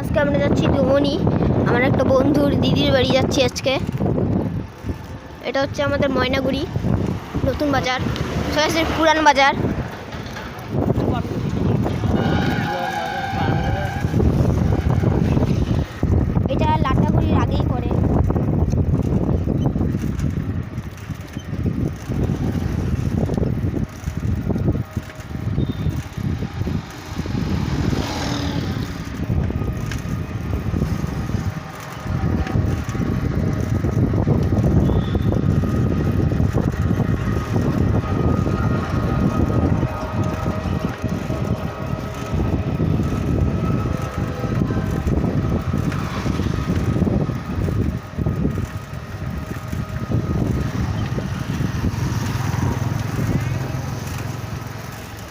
আজকে আমরা যাচ্ছি দুমনি। আমার একটা বন্ধুর দিদির বাড়ি যাচ্ছি আজকে। এটা হচ্ছে আমাদের ময়নাগুড়ি নতুন বাজার, সরাসরি পুরান বাজার। এটা লাটাগুড়ির আগেই পড়ে।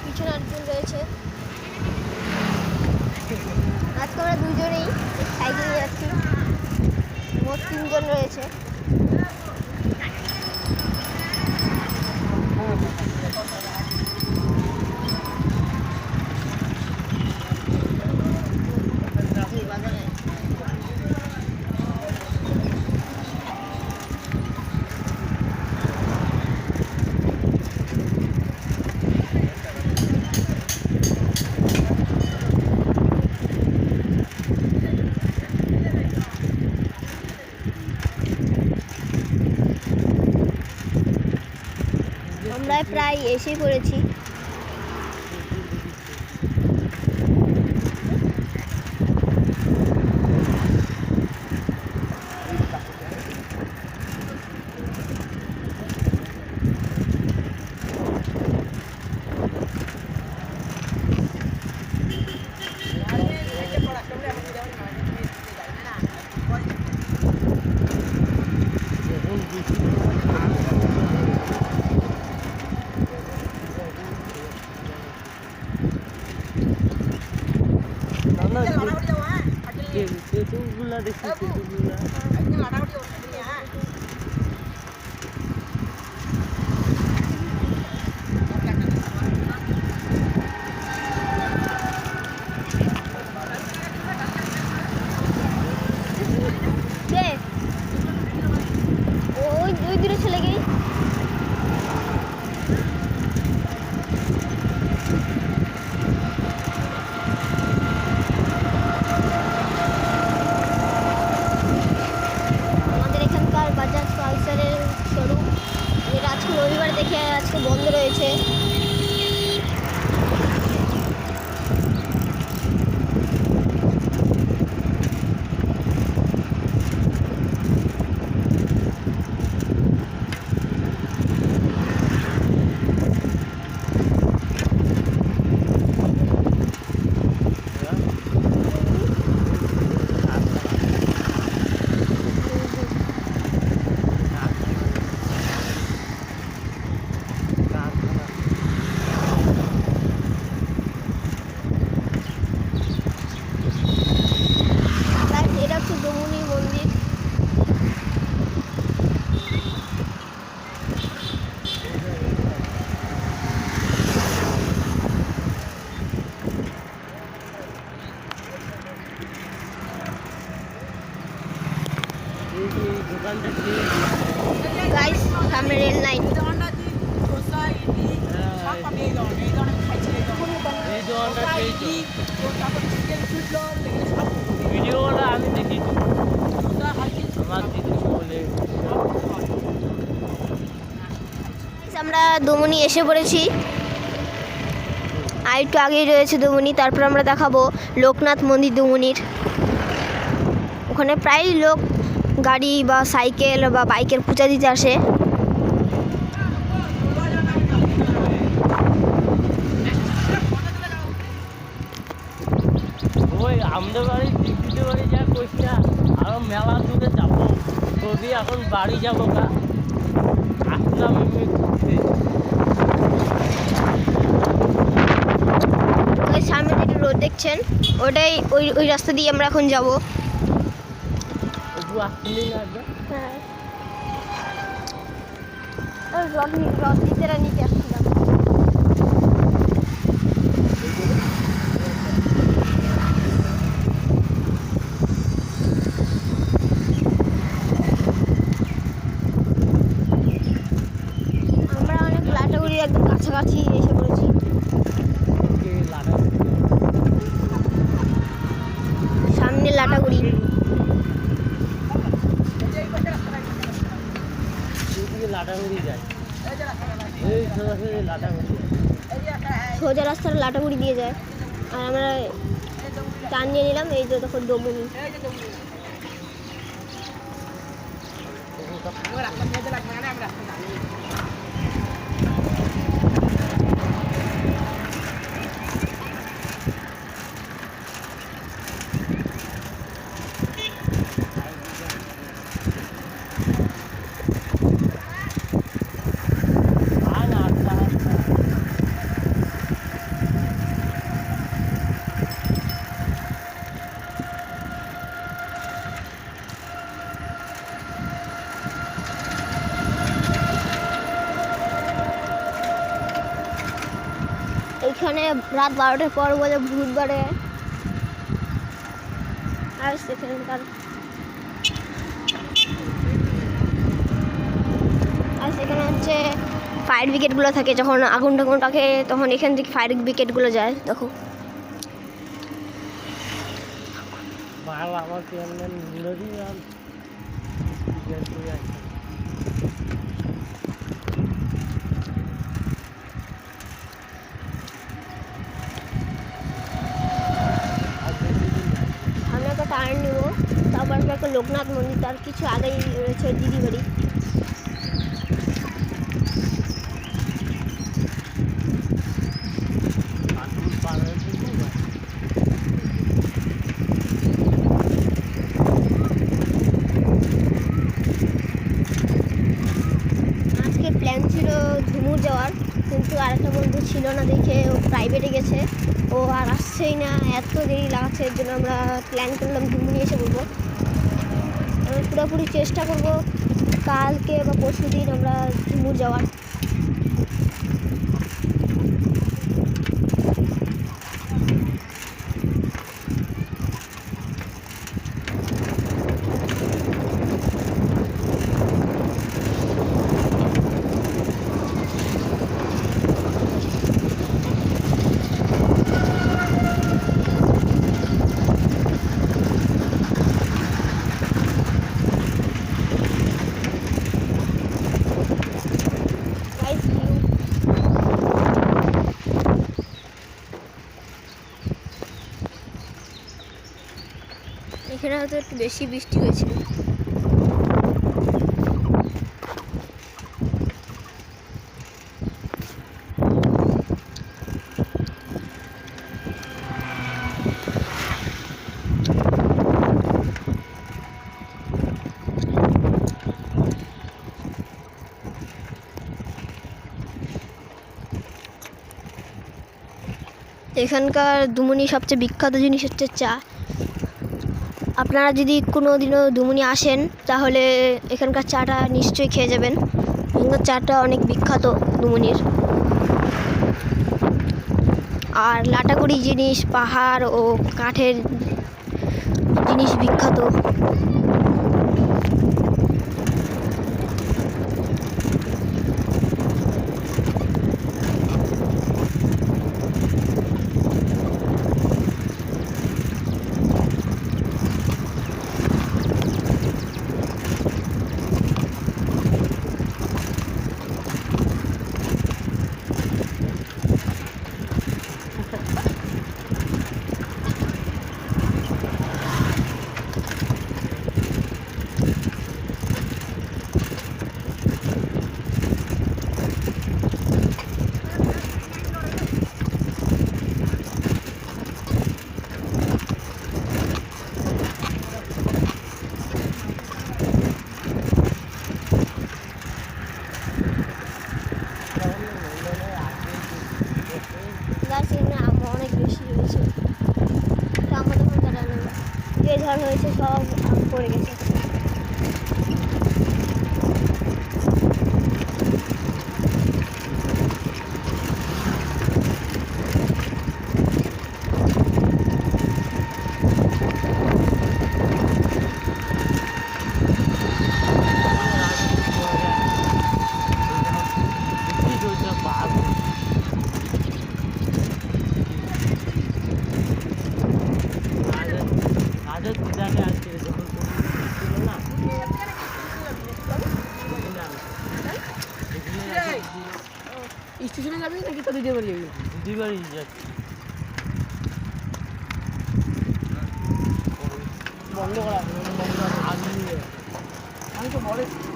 পিছনে আরেকজন রয়েছে। আজকে আমরা দুজনেই সাইকেলে যাচ্ছি, মোট 3 জন রয়েছে। আমরা প্রায় এসে পড়েছি। ওই দূরে চলে গেই। আমাদের এখানকার বাজাজ পালসারের শোরুম, যেটা আজকে রবিবার দেখে আজকে বন্ধ রয়েছে। এটা হচ্ছে দুমনি মন্দির। গাইস, সামনে রেল লাইন। ভিডিওটা আমি দেখি আমার দিদি বলে। আমরা দুমনি এসে পড়েছি। আর একটু আগেই রয়েছে দুমনি। তারপর আমরা দেখাবো লোকনাথ মন্দির দুমনির। ওখানে প্রায় লোক গাড়ি বা সাইকেল বা বাইকের পূজা দিতে আসে। ওই আমাদের বাড়ি দিদিদের বাড়ি যা কইছা আরো মেলা দূরে যাবো, যদি এখন বাড়ি যাবো গা আসলাম এমনি ঘুরতে। ওই সামনে যেটা রোড দেখছেন ওটাই, ওই রাস্তা দিয়ে আমরা এখন যাবো। আসলি না হ্যাঁ, রড নিজেরা নিতে আসছিলাম। সোজা রাস্তার লাটাগুড়ি দিয়ে যায়, আর আমরা টান নিয়ে নিলাম। এই যে তখন ডমুনি। এখানে রাত 12টার পর বলে ভূত বাড়ে। আর সেখানকার সেখানে হচ্ছে ফায়ার ব্রিগেডগুলো থাকে। যখন আগুন টাগুন থাকে তখন এখান থেকে ফায়ার ব্রিগেডগুলো যায়। দেখো আমরা একটা টার্ন নিব, তারপর আমরা একটা লোকনাথ মন্দির, তার কিছু আগেই রয়েছে দিদি বাড়ি। আজকে প্ল্যান ছিল ঝুমুর যাওয়ার, কিন্তু আরেকটা বন্ধু ছিল না দেখে ও প্রাইভেটে গেছে, ও আর আসছেই না, এত দেরি লাগাচ্ছে। এর জন্য আমরা প্ল্যান করলাম ঝুমুর এসে বলবো। আমরা পুরোপুরি চেষ্টা করব কালকে বা পরশু দিন আমরা ঝুমুর যাওয়ার। এখানে হয়তো একটু বেশি বৃষ্টি হয়েছিল। এখানকার দুমুনি সবচেয়ে বিখ্যাত জিনিস হচ্ছে চা। আপনারা যদি কোনো দিনও দুমুনি আসেন তাহলে এখানকার চাটা নিশ্চয়ই খেয়ে যাবেন। এখানকার চাটা অনেক বিখ্যাত দুমুনির। আর লাটাগুড়ি জিনিস, পাহাড় ও কাঠের জিনিস বিখ্যাত। এখানে আম অনেক বেশি হয়েছে, তো আমরা তখন তারা যে ঝড় হয়েছে সব আম পড়ে গেছে। দিদি বাড়ি যাচ্ছি। বন্ধ করা আছে, বন্ধ আছে। আমি তো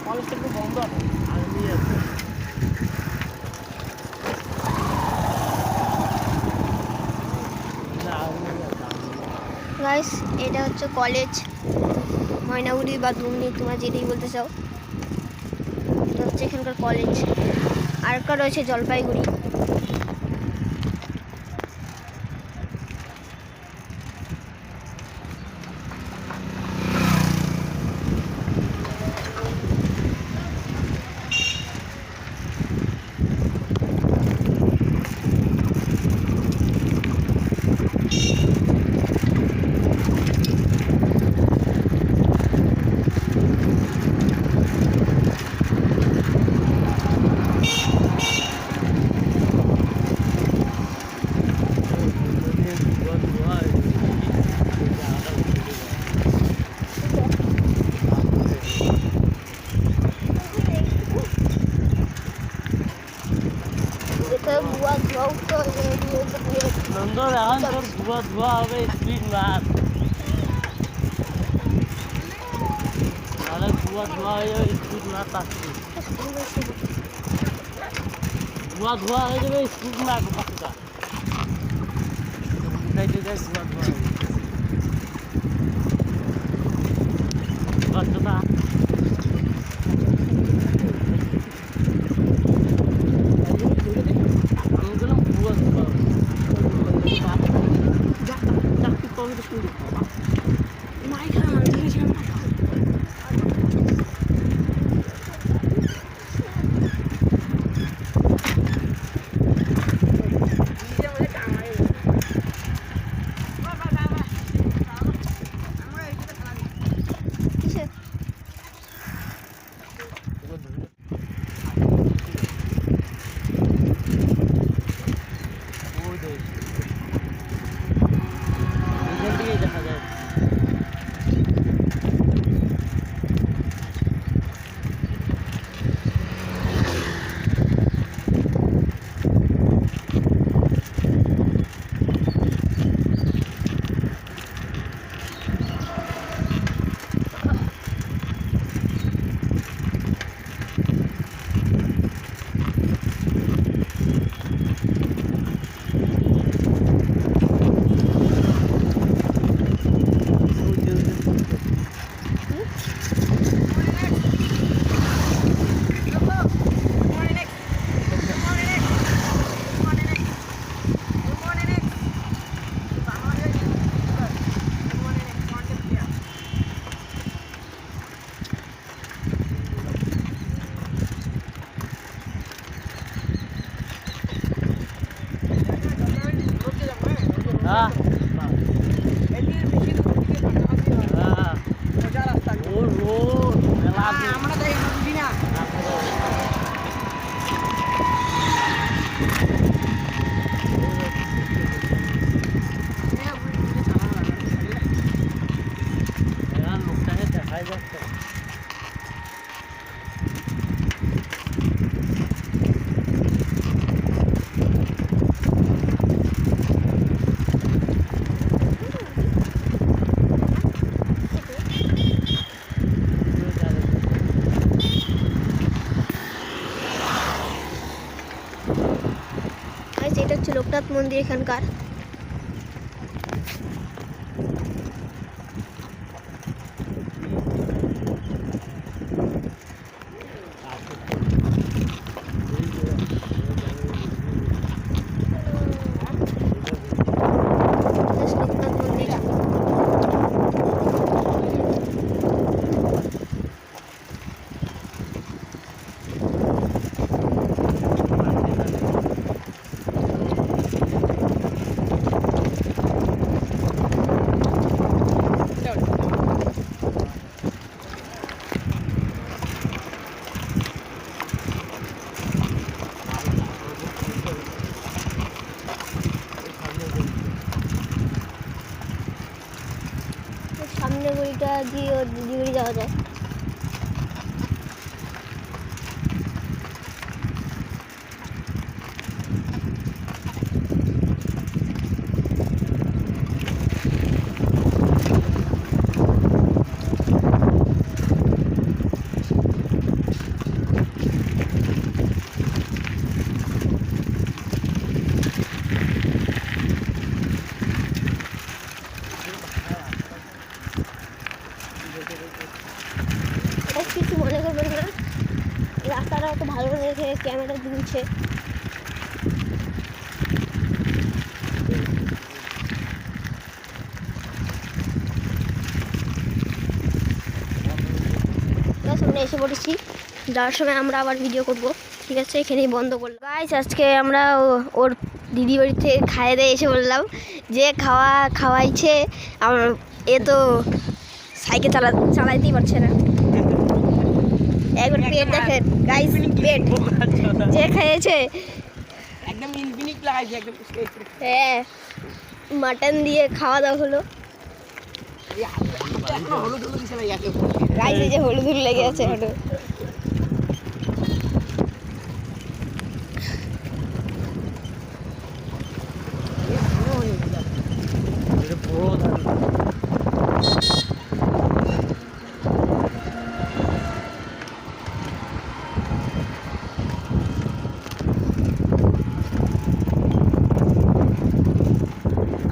কলেজটা একটু বন্ধ আছে। আর্মি আছে। না আর্মি আছে। গাইস এটা হচ্ছে কলেজ, ময়নাগুড়ি বা দুমনি, তোমরা যেটাই বলতে চাও। এটা হচ্ছে এখানকার কলেজ। আরেকটা রয়েছে জলপাইগুড়ি। বুয়া ধোয়া উঠতে নন্দন এখন তোর ধোয়া ধোয়া হবে, স্পিড মার, তাহলে ধোয়া ধোয়া হয়ে যাবে, স্পিড মার পাচ্ছি, ধোয়া ধোয়া হয়ে যাবে, স্পিড মার পাচ্ছা ধোয়া ধোয়া হয়ে কতটা আমি গেলাম ধোয়া ধোয়া দেখা যায়। হ্যাঁ রোড রোড মেলা আছে। আমরা তো এই বুঝি না। লোকটাকে দেখাই যাচ্ছে। গাইস এটা হচ্ছে লোকনাথ মন্দির এখানকার। লোকনাথ মন্দির সামনে বইটা দিয়ে ওর দিদি বাড়ি যাওয়া যায়। কিছু মনে করবেন না, রাস্তাটা অত ভালো না দেখে ক্যামেরা দুলছে। সামনে এসে পড়েছি, যাওয়ার সময় আমরা আবার ভিডিও করব। ঠিক আছে, এখানেই বন্ধ করলাম। গাইস, আজকে আমরা ওর দিদি বাড়িতে খাইয়ে দিয়ে এসে বললাম যে খাওয়াইছে আমার, এ তো সাইকেল চালাইতেই পারছে না। একবার পেট দেখেন গাইস, পেট যে খেয়েছে একদম ইনফিনিট লাগাইছে একদম। হ্যাঁ, মাটন দিয়ে খাওয়া দাওয়া হলো। এখনো হলুদ হলুদ দিছে না ইয়াকে। গাইস, এই যে হলুদ লেগে আছে হলো। এটা বড় ধান।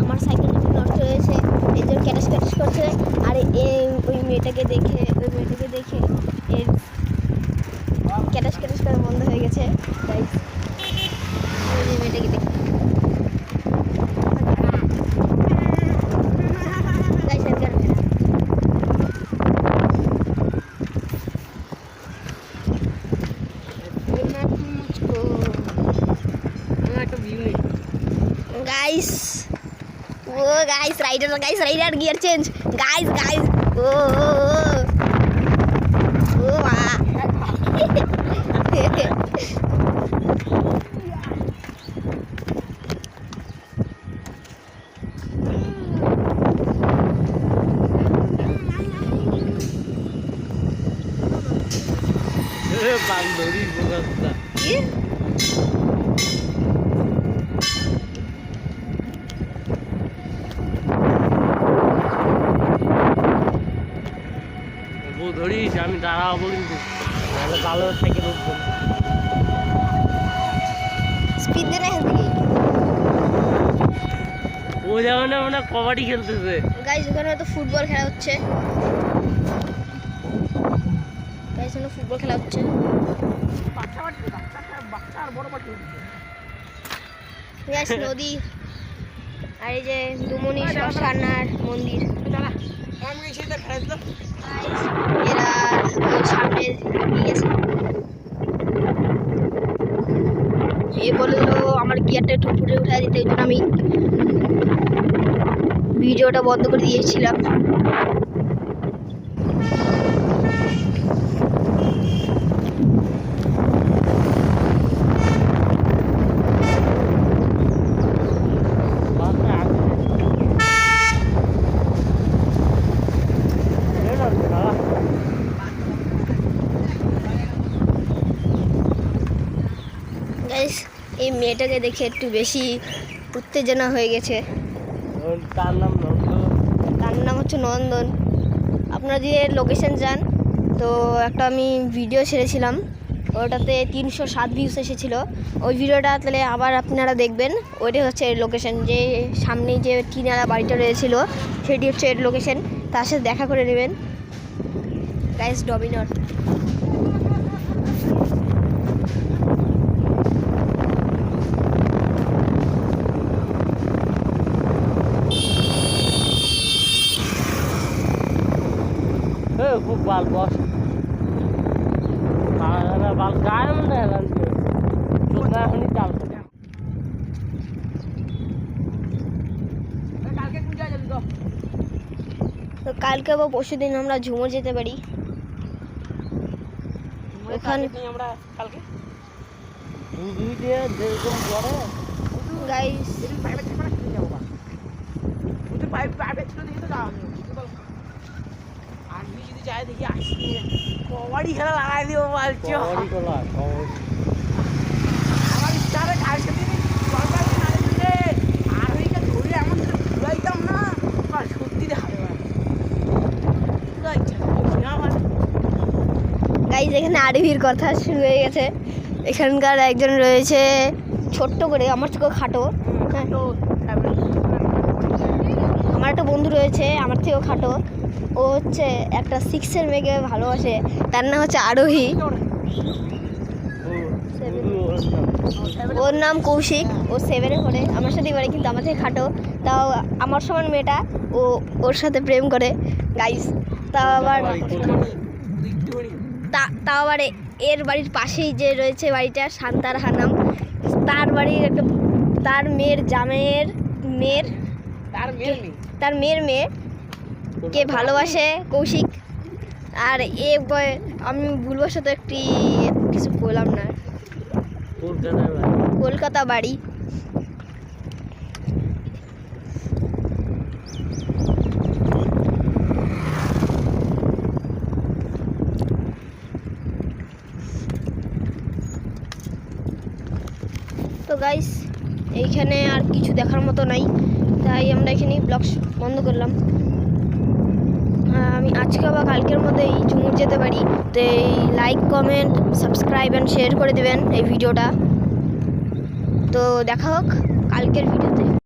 আমার সাইকেলটা নষ্ট হয়েছে, এই জন্য ক্যাটাস করছে। আর ওই মেয়েটাকে দেখে এর ক্যাটাস করা বন্ধ হয়ে গেছে। গাইস, ওই যে মেয়েটাকে দেখে গাইস, আর কারণে গাইস, ও guys rider gear change. Guys ও মা বান্ধবী বোকাস্তা। কি? বউ ধরিস, আমি দাঁড়াবো কিন্তু, নাহলে ভালো সাইকেল উঠবো। স্পিড দে না এখান থেকে। ও যেমন মানে কবাডি খেলতেছে। গাইস, ওখানে তো ফুটবল খেলা হচ্ছে। বাচ্চা আর বড় বাচ্চা। গাইস, নদী আর এই যে দুমনি শ্মশানার মন্দির। আমি সেটা খেলা এরা ওই সামনে নিয়ে গেছে। এ বললো আমার গিয়ারটা একটু উপরে উঠে দিতে, ওই জন্য আমি ভিডিওটা বন্ধ করে দিয়েছিলাম। গাইস, এই মেয়েটাকে দেখে একটু বেশি উত্তেজনা হয়ে গেছে। তার নাম নন্দন। তার নাম হচ্ছে নন্দন। আপনারা যদি লোকেশন যান তো একটা আমি ভিডিও ছেড়েছিলাম, ওটাতে 307 ভিউস এসেছিলো। ওই ভিডিওটা তাহলে আবার আপনারা দেখবেন। ওইটাই হচ্ছে এর লোকেশন, যে সামনেই যে টিনালা বাড়িটা রয়েছিল সেটি হচ্ছে এর লোকেশন। তার সাথে দেখা করে নেবেন। গাইস, ডমিনর। খুব বাল বস বাল গায়ে মনে হেলান এখনই চাল। কালকে কোন জায়গায় যাবি? তো কালকে বা পরশু দিন আমরা ঝুমুর যেতে পারি। ওখানে আমরা কালকে দুই দিয়ে যেরকম পরে গাইস, আমি যদি যাই দেখি আসছি কবাডি খেলা লাগাই দিব বলছো। কবাডি খেলা আমার ইচ্ছা হবে কালকে দিন সরকার ছাড়ে দিলে আর ওইটা ধরে এমন ঘুরাইতাম না, আর সত্যি দেখাবে গাইস, এখানে আরবির কথা শুরু হয়ে গেছে। এখানকার একজন রয়েছে ছোট্ট করে, আমার থেকেও খাটো। হ্যাঁ, আমার একটা বন্ধু রয়েছে আমার থেকেও খাটো। ও হচ্ছে একটা 6-এর মেয়েকে ভালোবাসে, তার নাম হচ্ছে আরোহী। ওর নাম কৌশিক, ও 7-এ পড়ে, আমার সাথেই পড়ে কিন্তু আমার থেকে খাটো। তাও আমার সমান মেয়েটা ও ওর সাথে প্রেম করে গাইস। তাও আবার তাও আবার এর বাড়ির পাশেই যে রয়েছে বাড়িটা, শান্তার হানাম, তার বাড়ির একটা তার মেয়ের জামাইয়ের মেয়ের তার মেয়ের মেয়ে কে ভালোবাসে কৌশিক। আর আমি ভুলবশত কিছু বললাম না, কলকাতা বাড়ি। তো গাইস এইখানে আর কিছু দেখার মতো নাই, তাই আমরা এখানেই ব্লগ বন্ধ করলাম। আমি আজকে বা কালকের মধ্যেই ঝুমুর যেতে পারি, তো এই like comment subscribe and share করে দেবেন এই ভিডিওটা। তো দেখা হোক কালকের ভিডিও।